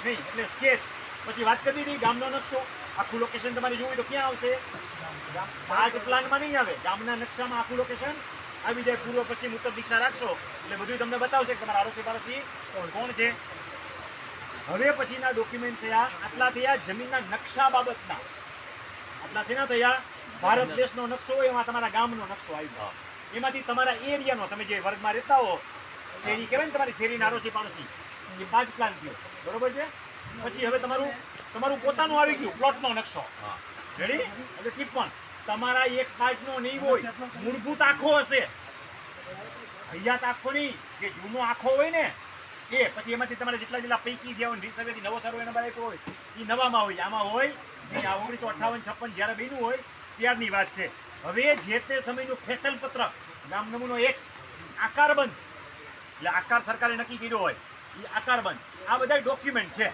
નહીં, એટલે સ્કેચ. પછી વાત કરી દીધી ગામનો નકશો, આખું લોકેશન તમારે જોવું તો ક્યાં આવશે? આર્ટ પ્લાનમાં નહીં આવે, ગામના નકશામાં આખું લોકેશન આવી જાય. પૂર્વ પશ્ચિમ ઉત્તર દિશા રાખશો એટલે બધું તમને બતાવશે કે તમારા આડોશી પાડોશી કોણ છે. હવે પછીના ડોક્યુમેન્ટ થયા, આટલા થયા જમીનના નકશા બાબતના. આટલા શેના થયા? ભારત દેશનો નકશો હોય એમાં તમારા ગામનો નકશો આવ્યો. એમાંથી તમારા એરિયાનો, તમે જે વર્ગમાં રહેતા હો, શેરી કહેવાય ને તમારી શેરીના આડોશી પાડોશી, એ 5 પ્લાન થયો. બરોબર છે. પછી હવે તમારું પોતાનું આવી ગયું પ્લોટનો નકશો. રેડી? એટલે ટિપ્પણ તમારા એક પાર્ટનો નહીં હોય, મૂળભૂત આખો હશે, હૈયાત આખો નહીં, જે જૂનો આખો હોય ને એ. પછી એમાંથી તમારે જેટલા પૈકી જે હોય રીસર્વેથી નવો સર્વે નંબર આપ્યો હોય એ નવામાં હોય, આમાં હોય નહીં. આ 1958-56 જ્યારે બન્યું હોય ત્યારની વાત છે. હવે જે તે સમયનું ફેશન પત્રક, નામ નમૂનો 1, આકારબંધ, એટલે આકાર સરકારે નક્કી કર્યો હોય એ આકારબંધ, આ બધા ડોક્યુમેન્ટ છે.